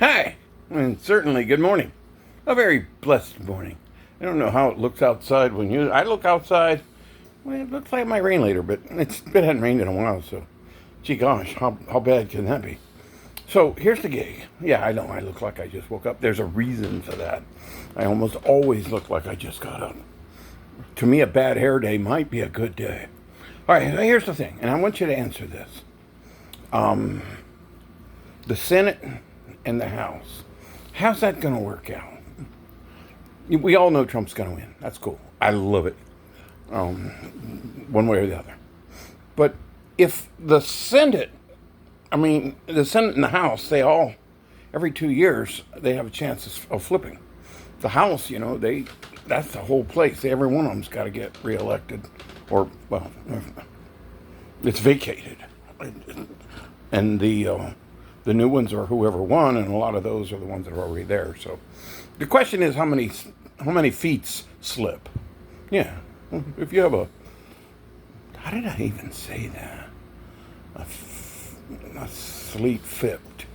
Hi, and certainly good morning. A very blessed morning. I don't know how it looks outside when I look outside. Well, it looks like it might rain later, but it hadn't rained in a while, so gee gosh, how bad can that be? So here's the gig. Yeah, I know I look like I just woke up. There's a reason for that. I almost always look like I just got up. To me, a bad hair day might be a good day. All right, here's the thing, and I want you to answer this. The Senate and the House. How's that going to work out? We all know Trump's going to win. That's cool. I love it. One way or the other. But if the Senate, the Senate and the House, every 2 years, they have a chance of flipping. The House, that's the whole place. Every one of them's got to get reelected, or, well, it's vacated. And the new ones are whoever won, and a lot of those are the ones that are already there. So the question is how many feet slip. Yeah, if you have how did I even say that? A sleep flipped.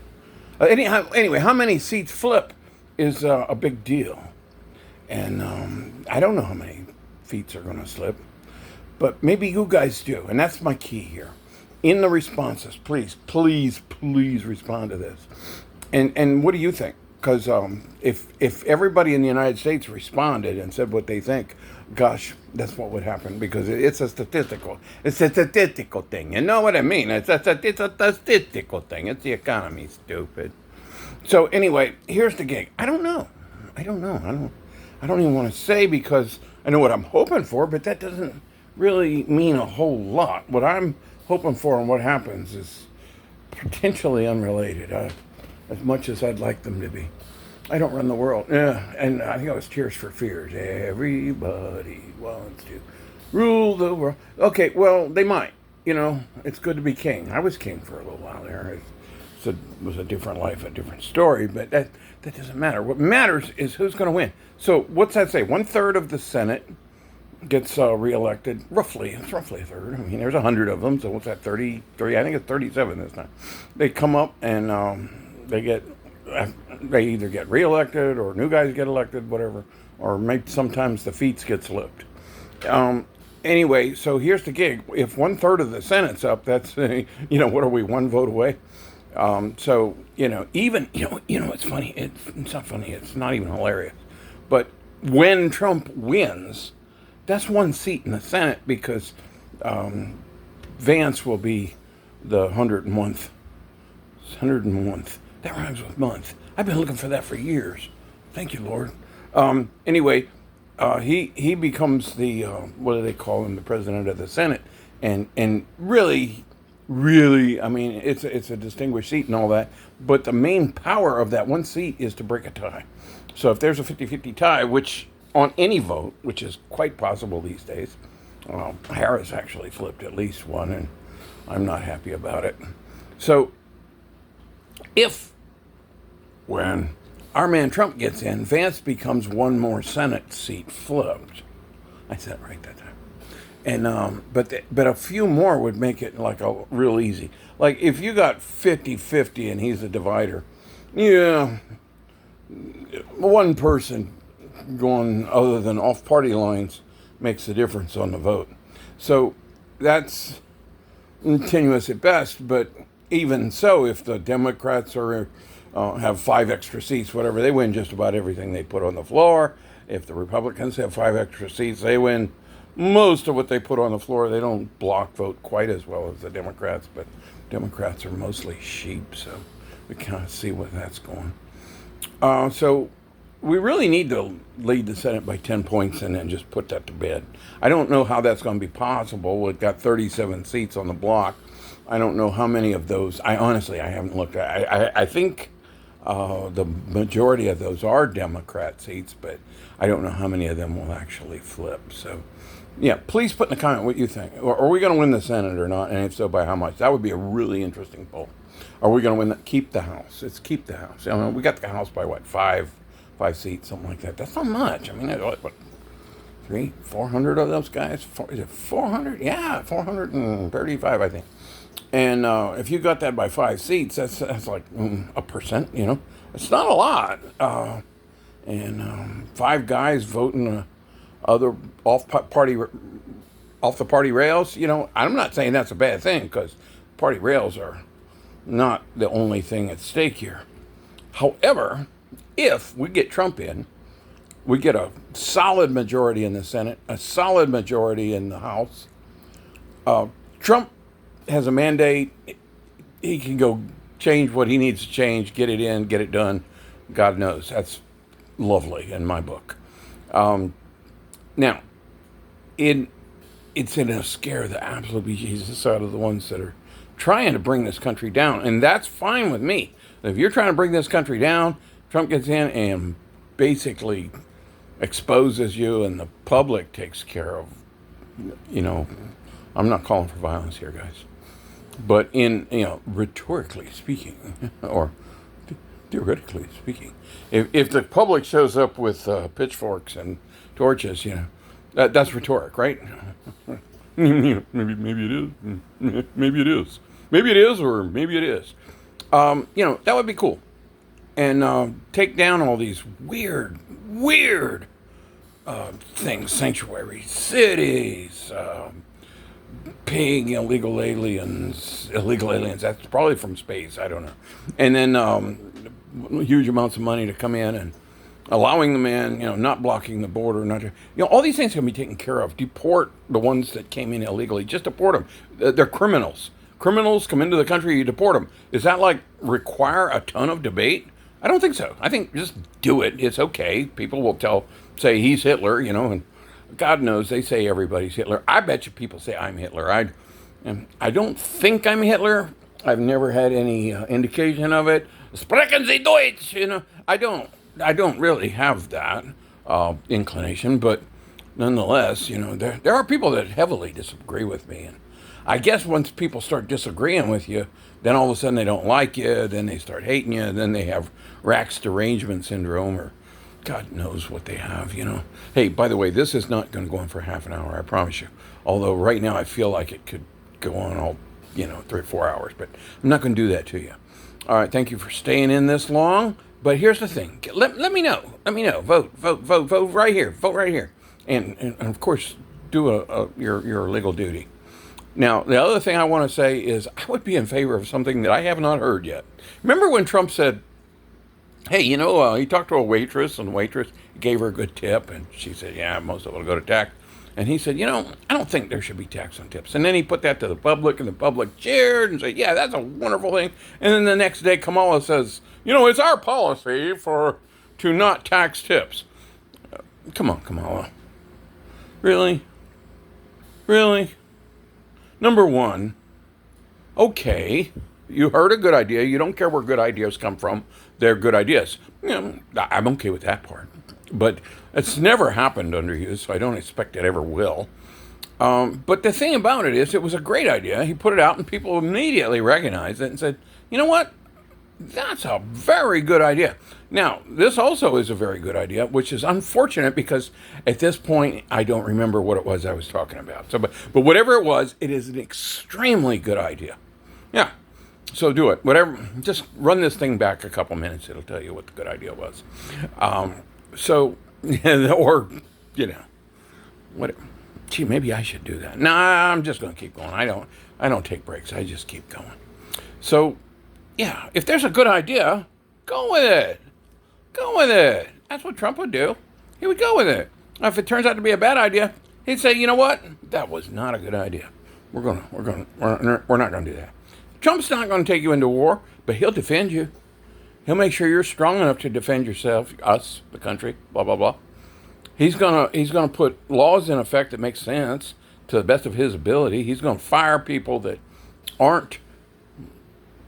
Anyway, how many seats flip is a big deal. And I don't know how many feet are going to slip, but maybe you guys do. And that's my key here. In the responses, please respond to this. And what do you think? Because if everybody in the United States responded and said what they think, gosh, that's what would happen, because it's a statistical thing. You know what I mean? It's a statistical thing. It's the economy, stupid. So anyway, here's the gig. I don't know. I don't even want to say, because I know what I'm hoping for, but that doesn't really mean a whole lot. What I'm hoping for and what happens is potentially unrelated, as much as I'd like them to be. I don't run the world. Yeah, and I think it was Tears for Fears. Everybody wants to rule the world. Okay, well, they might. It's good to be king. I was king for a little while there. It was a different life, a different story, but that doesn't matter. What matters is who's going to win. So what's that say? 1/3 of the Senate gets reelected. It's roughly a third. There's 100 of them, so what's that, 30? I think it's 37 this time. They come up and they either get reelected or new guys get elected, whatever, or maybe sometimes the feet get slipped. Anyway, so here's the gig. If 1/3 of the Senate's up, that's what are we, one vote away? So even it's funny. It's not funny. It's not even hilarious. But when Trump wins, that's one seat in the Senate, because Vance will be the 101th. 101th. That rhymes with month. I've been looking for that for years. Thank you, Lord. Anyway, he becomes the what do they call him? The president of the Senate, and really, it's a distinguished seat and all that. But the main power of that one seat is to break a tie. So if there's a 50-50 tie, which on any vote, which is quite possible these days, Harris actually flipped at least one, and I'm not happy about it. So when our man Trump gets in, Vance becomes one more Senate seat flipped. I said it right that time. And but a few more would make it like a real easy. Like if you got 50-50 and he's a divider, yeah, one person going other than off party lines makes a difference on the vote. So that's tenuous at best, but even so, if the Democrats have 5 extra seats, whatever, they win just about everything they put on the floor. If the Republicans have 5 extra seats, they win most of what they put on the floor. They don't block vote quite as well as the Democrats, but Democrats are mostly sheep, so we kind of see where that's going. So we really need to lead the Senate by 10 points and then just put that to bed. I don't know how that's going to be possible. We've got 37 seats on the block. I don't know how many of those. I haven't looked at. I think the majority of those are Democrat seats, but I don't know how many of them will actually flip. So, yeah, please put in the comment what you think. Are we going to win the Senate or not? And if so, by how much? That would be a really interesting poll. Are we going to keep the House? It's keep the House. We got the House by what, 5 seats, something like that. That's not much. What, 400 of those guys? Is it 400? Yeah, 435, I think. And if you got that by 5 seats, that's like 1%. It's not a lot. And 5 guys voting other off party off the party rails. I'm not saying that's a bad thing, because party rails are not the only thing at stake here. However, if we get Trump in, we get a solid majority in the Senate, a solid majority in the House. Trump has a mandate. He can go change what he needs to change, get it in, get it done. God knows. That's lovely in my book. Now, it's going to scare the absolute bejesus out of the ones that are trying to bring this country down. And that's fine with me. If you're trying to bring this country down, Trump gets in and basically exposes you, and the public takes care of, I'm not calling for violence here, guys. But rhetorically speaking, or theoretically speaking, if the public shows up with pitchforks and torches, that's rhetoric, right? maybe it is. Maybe it is. Maybe it is, or maybe it is. That would be cool. And take down all these weird things, sanctuary cities, paying illegal aliens. That's probably from space. I don't know. And then huge amounts of money to come in and allowing them in, not blocking the border, all these things can be taken care of. Deport the ones that came in illegally. Just deport them. They're criminals. Criminals come into the country, you deport them. Does that require a ton of debate? I don't think so. I think just do it. It's okay. People will say he's Hitler, and God knows they say everybody's Hitler. I bet you people say I'm Hitler. I don't think I'm Hitler. I've never had any indication of it. Sprechen Sie Deutsch? I don't really have that inclination, but nonetheless, there are people that heavily disagree with me. And I guess once people start disagreeing with you, then all of a sudden they don't like you, then they start hating you, then they have Rax derangement syndrome, or God knows what they have, Hey, by the way, this is not going to go on for half an hour, I promise you. Although right now I feel like it could go on all, 3 or 4 hours, but I'm not going to do that to you. All right, thank you for staying in this long. But here's the thing. Let me know. Let me know. Vote right here. Vote right here. And of course, do your legal duty. Now, the other thing I want to say is I would be in favor of something that I have not heard yet. Remember when Trump said, hey, he talked to a waitress, and the waitress gave her a good tip, and she said, yeah, most of it will go to tax. And he said, I don't think there should be tax on tips. And then he put that to the public, and the public cheered and said, yeah, that's a wonderful thing. And then the next day, Kamala says, it's our policy to not tax tips. Come on, Kamala. Really? Number one, okay, you heard a good idea. You don't care where good ideas come from. They're good ideas. I'm okay with that part. But it's never happened under you, so I don't expect it ever will. But the thing about it is, it was a great idea. He put it out, and people immediately recognized it and said, you know what? That's a very good idea. Now, this also is a very good idea, which is unfortunate because at this point, I don't remember what it was I was talking about. So, but whatever it was, it is an extremely good idea. Yeah. So do it. Whatever. Just run this thing back a couple minutes. It'll tell you what the good idea was. Or, whatever. Gee, maybe I should do that. Nah, I'm just going to keep going. I don't take breaks. I just keep going. So, yeah, if there's a good idea, go with it. That's what Trump would do. He would go with it. Now, if it turns out to be a bad idea, he'd say, you know what? That was not a good idea. We're not going to do that. Trump's not going to take you into war, but he'll defend you. He'll make sure you're strong enough to defend yourself, us, the country, blah, blah, blah. He's gonna put laws in effect that make sense to the best of his ability. He's going to fire people that aren't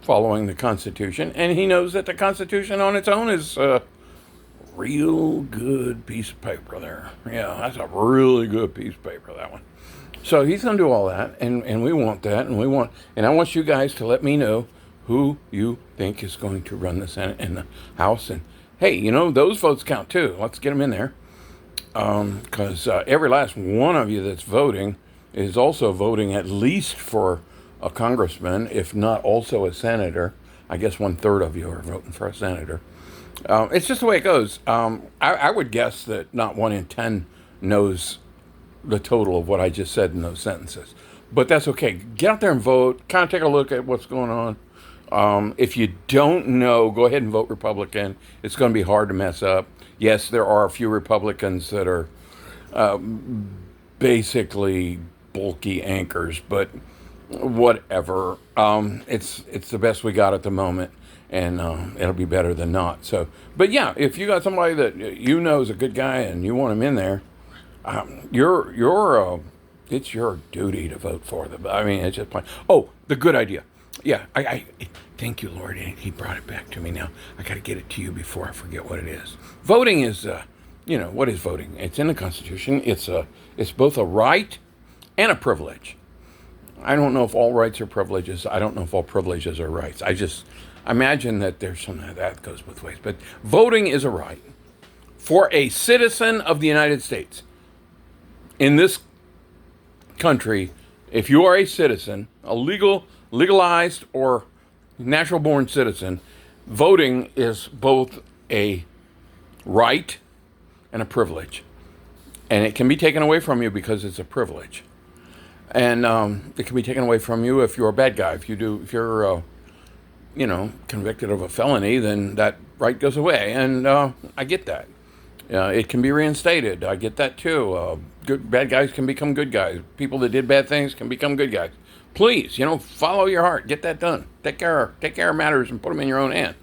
following the Constitution, and he knows that the Constitution on its own is a real good piece of paper there. Yeah, that's a really good piece of paper, that one. So he's going to do all that, and we want that, and I want you guys to let me know who you think is going to run the Senate and the House. And hey, those votes count too. Let's get them in there. Because every last one of you that's voting is also voting at least for a congressman, if not also a senator. I guess 1/3 of you are voting for a senator. It's just the way it goes. I would guess that not 1 in 10 knows the total of what I just said in those sentences. But that's okay. Get out there and vote. Kind of take a look at what's going on. If you don't know, go ahead and vote Republican. It's going to be hard to mess up. Yes, there are a few Republicans that are basically bulky anchors, but whatever. It's the best we got at the moment, and it'll be better than not. So, but yeah, if you got somebody that you know is a good guy and you want him in there, it's your duty to vote for them. I mean, it's just plain. Oh, the good idea. Yeah, I thank you, Lord. He brought it back to me now. I got to get it to you before I forget what it is. Voting is, what is voting? It's in the Constitution. It's both a right and a privilege. I don't know if all rights are privileges. I don't know if all privileges are rights. I just imagine that there's something that goes both ways. But voting is a right for a citizen of the United States. In this country, if you are a citizen, a legalized or natural-born citizen, voting is both a right and a privilege. And it can be taken away from you because it's a privilege. And it can be taken away from you if you're a bad guy. If you're convicted of a felony, then that right goes away. And I get that. It can be reinstated. I get that too. Bad guys can become good guys. People that did bad things can become good guys. Please, follow your heart. Get that done. Take care of matters and put them in your own hand.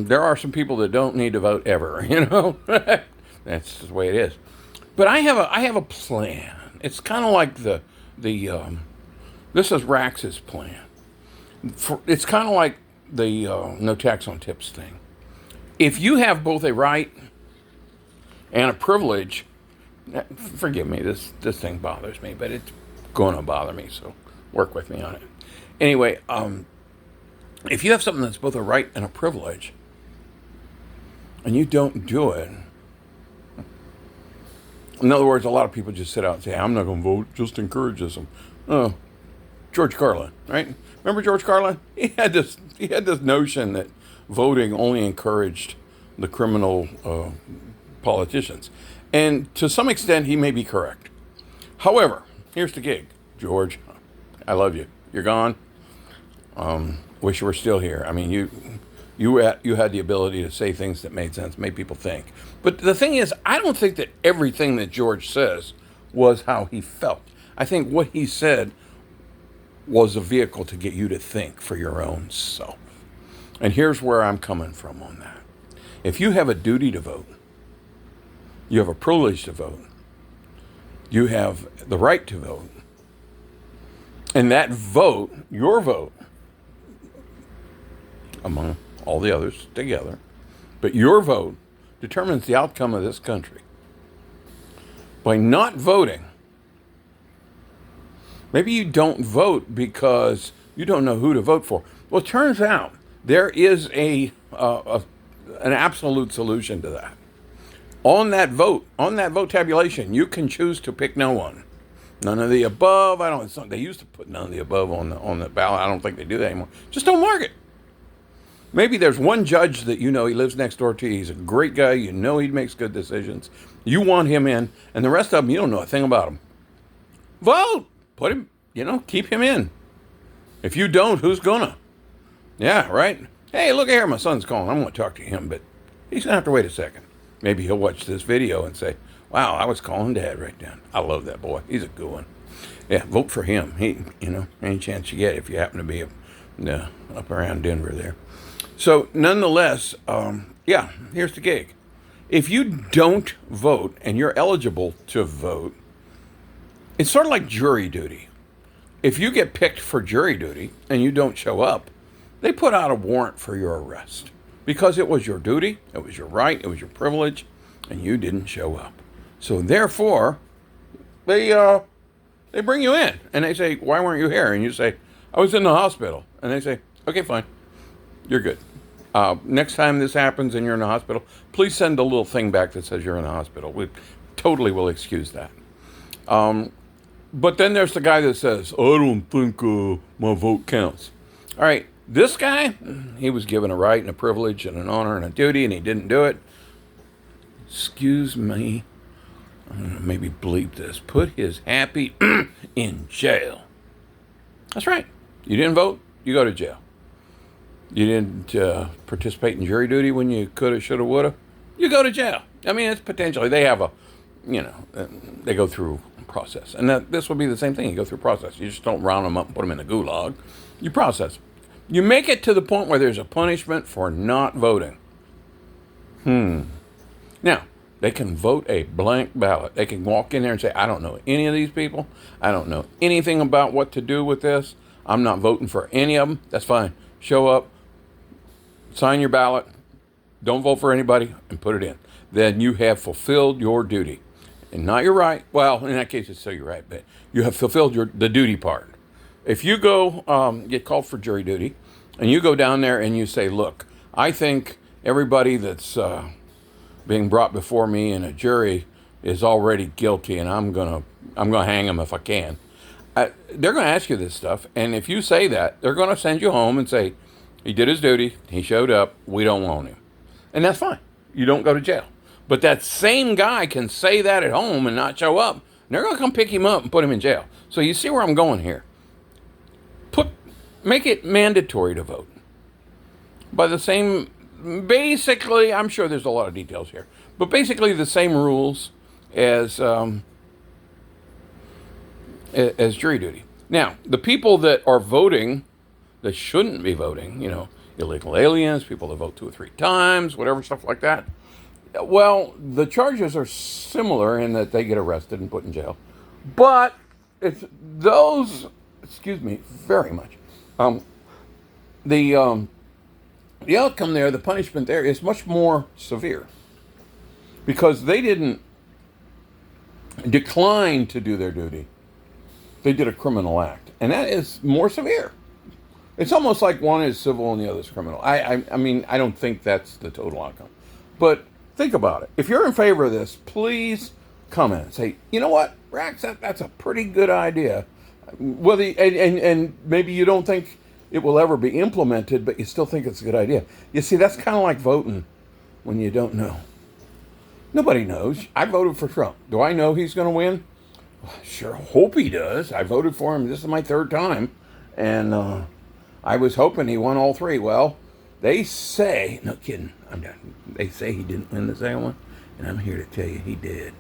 There are some people that don't need to vote ever. That's the way it is. But I have a plan. It's kind of like this is Rax's plan. It's kind of like the no tax on tips thing. If you have both a right and a privilege, forgive me, this thing bothers me, but it's going to bother me, so work with me on it. Anyway, if you have something that's both a right and a privilege, and you don't do it, in other words, a lot of people just sit out and say, I'm not going to vote, just encourages them. Oh, George Carlin, right? Remember George Carlin? He had this notion that voting only encouraged the criminal politicians. And to some extent, he may be correct. However, here's the gig. George, I love you. You're gone. Wish you were still here. I mean, you had the ability to say things that made sense, made people think. But the thing is, I don't think that everything that George says was how he felt. I think what he said was a vehicle to get you to think for your own self. And here's where I'm coming from on that. If you have a duty to vote, you have a privilege to vote, you have the right to vote, and that vote, your vote, among all the others together, but your vote determines the outcome of this country. By not voting, maybe you don't vote because you don't know who to vote for. Well, it turns out there is an absolute solution to that. On that vote tabulation, you can choose to pick no one. None of the above. They used to put none of the above on the ballot. I don't think they do that anymore. Just don't mark it. Maybe there's one judge that he lives next door to you. He's a great guy. He makes good decisions. You want him in, and the rest of them, you don't know a thing about him. Vote. Put him, keep him in. If you don't, who's gonna? Yeah, right? Hey, look here, my son's calling. I'm going to talk to him, but he's going to have to wait a second. Maybe he'll watch this video and say, wow, I was calling Dad right then. I love that boy. He's a good one. Yeah, vote for him. He, any chance you get if you happen to be up around Denver there. So nonetheless, here's the gig. If you don't vote and you're eligible to vote, it's sort of like jury duty. If you get picked for jury duty and you don't show up, they put out a warrant for your arrest because it was your duty, it was your right, it was your privilege, and you didn't show up. So therefore, they bring you in and they say, why weren't you here? And you say, I was in the hospital. And they say, okay, fine. You're good. Next time this happens and you're in the hospital, please send a little thing back that says you're in the hospital. We totally will excuse that. But then there's the guy that says, I don't think my vote counts. All right, this guy, he was given a right and a privilege and an honor and a duty, and he didn't do it. Excuse me, I'm going to maybe bleep this. Put his happy in jail. That's right. You didn't vote, you go to jail. You didn't participate in jury duty when you coulda, shoulda, woulda, you go to jail. I mean, it's potentially, they have a, they go through a process. And this would be the same thing. You go through a process. You just don't round them up and put them in the gulag. You process. You make it to the point where there's a punishment for not voting. Now, they can vote a blank ballot. They can walk in there and say, I don't know any of these people. I don't know anything about what to do with this. I'm not voting for any of them. That's fine. Show up, sign your ballot, don't vote for anybody, and put it in. Then you have fulfilled your duty. And not your right. Well, in that case, it's still your right, but you have fulfilled the duty part. If you go get called for jury duty, and you go down there and you say, look, I think everybody that's being brought before me in a jury is already guilty, and I'm gonna hang them if I can. They're going to ask you this stuff, and if you say that, they're going to send you home and say, he did his duty, he showed up, we don't want him. And that's fine. You don't go to jail. But that same guy can say that at home and not show up, and they're going to come pick him up and put him in jail. So you see where I'm going here. Make it mandatory to vote. By the same, basically, I'm sure there's a lot of details here, but basically the same rules as jury duty. Now, the people that are voting, that shouldn't be voting, illegal aliens, people that vote 2 or 3 times, whatever, stuff like that. Well, the charges are similar in that they get arrested and put in jail. But it's those, very much. The outcome there, the punishment there is much more severe. Because they didn't decline to do their duty. They did a criminal act. And that is more severe. It's almost like one is civil and the other is criminal. I mean, I don't think that's the total outcome. But think about it. If you're in favor of this, please comment and say, you know what, Rax, that's a pretty good idea. Whether and maybe you don't think it will ever be implemented, but you still think it's a good idea. You see, that's kind of like voting when you don't know. Nobody knows. I voted for Trump. Do I know he's going to win? Well, I sure hope he does. I voted for him. This is my 3rd time. And I was hoping he won all 3. Well, they say, no kidding, I'm done. They say he didn't win the second one. And I'm here to tell you he did.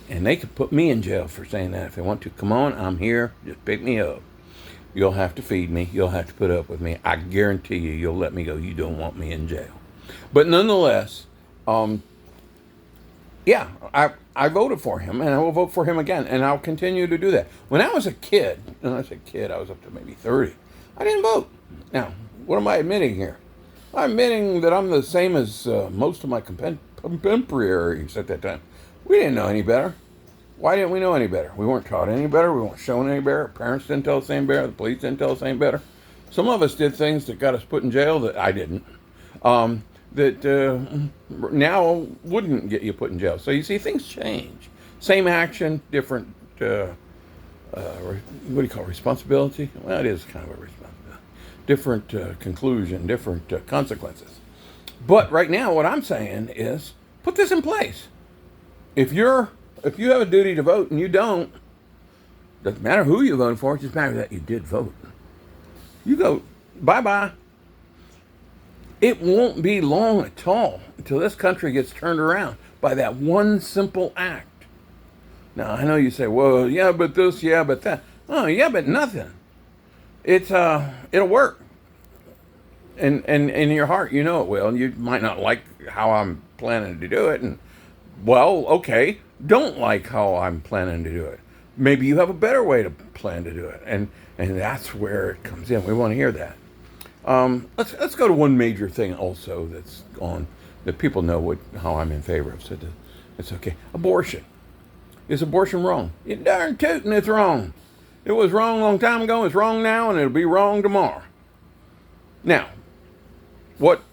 And they could put me in jail for saying that if they want to. Come on, I'm here. Just pick me up. You'll have to feed me. You'll have to put up with me. I guarantee you'll let me go. You don't want me in jail. But nonetheless, yeah, I voted for him, and I will vote for him again, and I'll continue to do that. When I was a kid, and I said kid, I was up to maybe 30, I didn't vote. Now, what am I admitting here? I'm admitting that I'm the same as most of my contemporaries at that time. We didn't know any better. Why didn't we know any better? We weren't taught any better. We weren't shown any better. Our parents didn't tell us any better. The police didn't tell us any better. Some of us did things that got us put in jail that I didn't. That now wouldn't get you put in jail. So you see, things change. Same action, different, what do you call it, responsibility? Well, it is kind of a responsibility. Different conclusion, different consequences. But right now, what I'm saying is, put this in place. If you have a duty to vote and you don't, doesn't matter who you voted for, it just matters that you did vote. You go, bye-bye. It won't be long at all until this country gets turned around by that one simple act. Now, I know you say, well, yeah, but this, yeah, but that. Oh, yeah, but nothing. It'll work. And in your heart, you know it will. And you might not like how I'm planning to do it. And, well, okay, don't like how I'm planning to do it. Maybe you have a better way to plan to do it. And that's where it comes in. We want to hear that. Let's go to one major thing also that's on, that people know how I'm in favor of. So it's okay. Abortion. Is abortion wrong? You darn tootin' it's wrong. It was wrong a long time ago, it's wrong now, and it'll be wrong tomorrow. Now,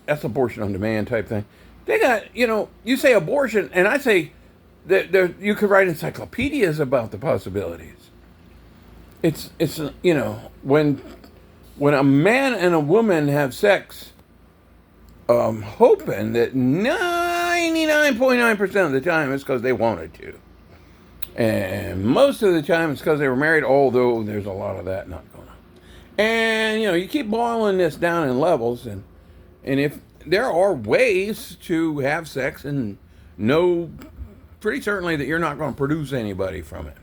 that's abortion on demand type thing. They got, you say abortion, and I say that you could write encyclopedias about the possibilities. it's when a man and a woman have sex, hoping that 99.9% of the time it's because they wanted to. And most of the time it's because they were married, although there's a lot of that not going on. And, you keep boiling this down in levels, and if there are ways to have sex and know pretty certainly that you're not going to produce anybody from it.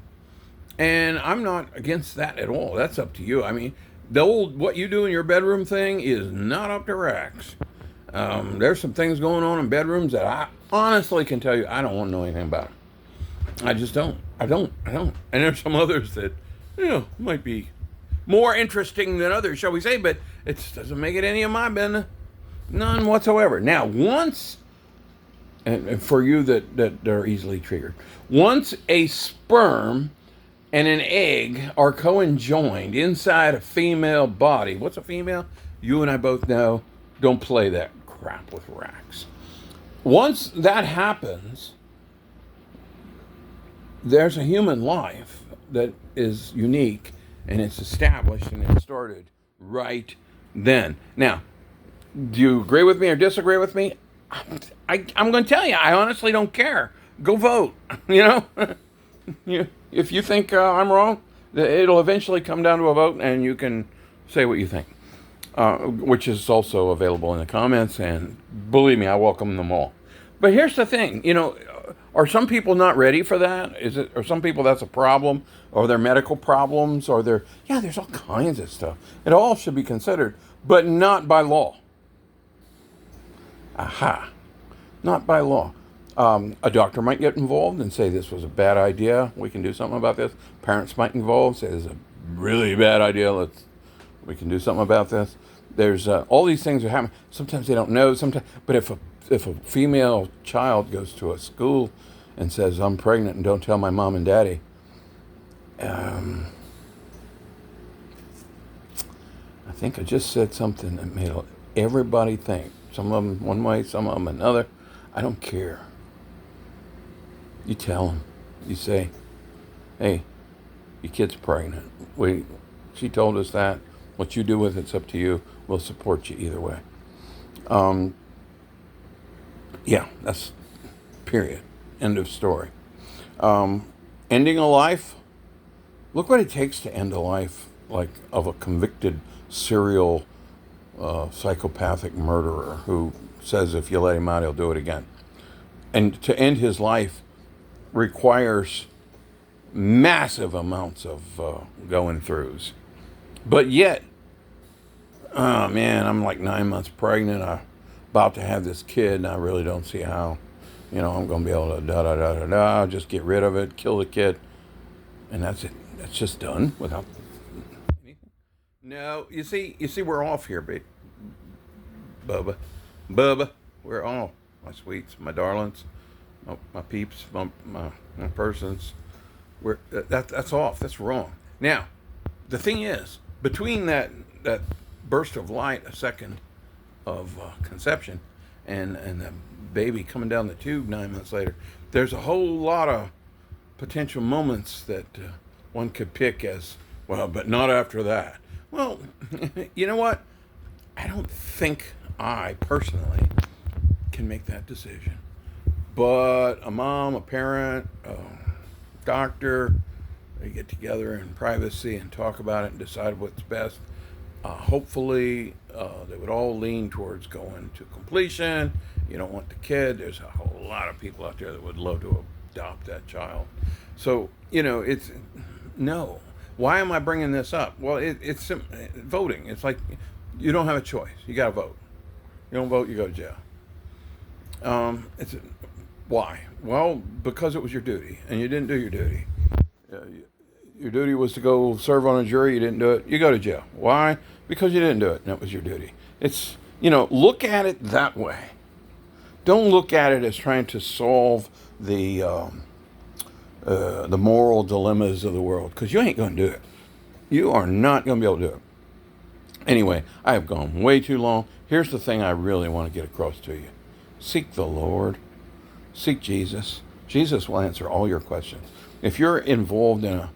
And I'm not against that at all. That's up to you. I mean, the old what you do in your bedroom thing is not up to racks. There's some things going on in bedrooms that I honestly can tell you I don't want to know anything about. I just don't. I don't. And there's some others that, might be more interesting than others, shall we say, but it doesn't make it any of my business. None whatsoever. Now, once, and for you that are easily triggered, once a sperm and an egg are co-enjoined inside a female body. What's a female? You and I both know. Don't play that crap with racks. Once that happens, there's a human life that is unique, and it's established, and it started right then. Now, do you agree with me or disagree with me? I'm going to tell you, I honestly don't care. Go vote. If you think I'm wrong, it'll eventually come down to a vote, and you can say what you think, which is also available in the comments. And believe me, I welcome them all. But here's the thing, are some people not ready for that? Or some people that's a problem, or their medical problems, or there's all kinds of stuff. It all should be considered, but not by law. Aha. Not by law. A doctor might get involved and say this was a bad idea. We can do something about this. Parents might involve, say this is a really bad idea. We can do something about this. There's all these things are happening. Sometimes they don't know. Sometimes, but if a female child goes to a school and says I'm pregnant and don't tell my mom and daddy, I think I just said something that made everybody think. Some of them one way, some of them another. I don't care. You tell them. You say, hey, your kid's pregnant. She told us that. What you do with it's up to you. We'll support you either way. Yeah, that's period. End of story. Ending a life. Look what it takes to end a life like of a convicted serial psychopathic murderer who says if you let him out, he'll do it again. And to end his life requires massive amounts of going throughs. But yet, oh man, I'm like 9 months pregnant. I'm about to have this kid, and I really don't see how, I'm going to be able to just get rid of it, kill the kid, and that's it. That's just done without anything. No, you see, we're off here, babe. Bubba, we're off. My sweets, my darlings, my peeps, my persons. That's off. That's wrong. Now, the thing is, between that burst of light, a second of conception, and the baby coming down the tube 9 months later, there's a whole lot of potential moments that one could pick as, well, but not after that. Well, you know what? I don't think I personally can make that decision. But a mom, a parent, a doctor, they get together in privacy and talk about it and decide what's best. Hopefully, they would all lean towards going to completion. You don't want the kid. There's a whole lot of people out there that would love to adopt that child. So, it's no. Why am I bringing this up? Well, it's voting. It's like you don't have a choice. You got to vote. You don't vote, you go to jail. Why? Well, because it was your duty, and you didn't do your duty. Your duty was to go serve on a jury. You didn't do it. You go to jail. Why? Because you didn't do it, and that was your duty. It's, look at it that way. Don't look at it as trying to solve the moral dilemmas of the world, because you ain't going to do it. You are not going to be able to do it. Anyway, I have gone way too long. Here's the thing I really want to get across to you. Seek the Lord. Seek Jesus. Jesus will answer all your questions. If you're involved in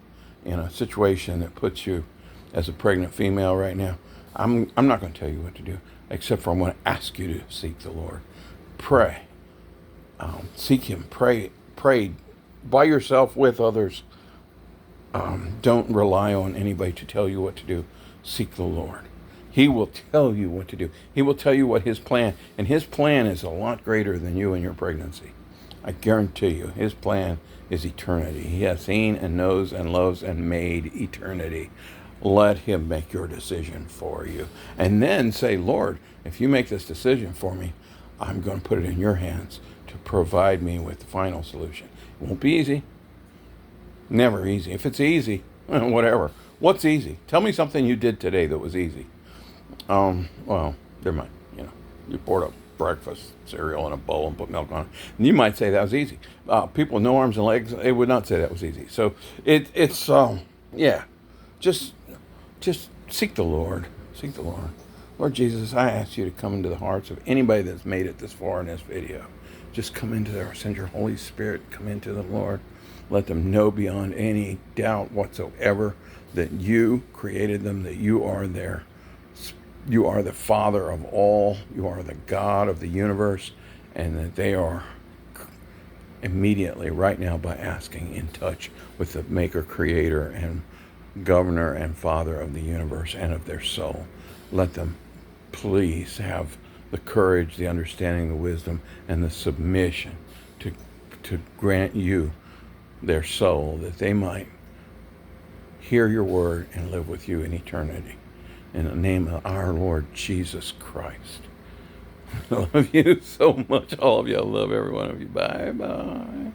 in a situation that puts you as a pregnant female right now, I'm not going to tell you what to do, except for I'm going to ask you to seek the Lord. Pray. Seek Him. Pray by yourself, with others. Don't rely on anybody to tell you what to do. Seek the Lord. He will tell you what to do. He will tell you what His plan, and His plan is a lot greater than you and your pregnancy. I guarantee you, His plan is eternity. He has seen and knows and loves and made eternity. Let Him make your decision for you. And then say, Lord, if you make this decision for me, I'm going to put it in your hands to provide me with the final solution. It won't be easy. Never easy. If it's easy, whatever. What's easy? Tell me something you did today that was easy. Well, never mind. You poured up breakfast cereal in a bowl and put milk on it. And you might say that was easy. People with no arms and legs, they would not say that was easy. So it's just seek the Lord. Seek the Lord. Lord Jesus, I ask you to come into the hearts of anybody that's made it this far in this video. Just come into there. Send your Holy Spirit. Come into the Lord. Let them know beyond any doubt whatsoever that you created them, that you are there. You are the Father of all. You are the God of the universe, and that they are immediately, right now, by asking, in touch with the Maker, Creator, and Governor and Father of the universe and of their soul. Let them please have the courage, the understanding, the wisdom, and the submission to grant you their soul, that they might hear your word and live with you in eternity. In the name of our Lord Jesus Christ. I love you so much, all of you. I love every one of you. Bye-bye.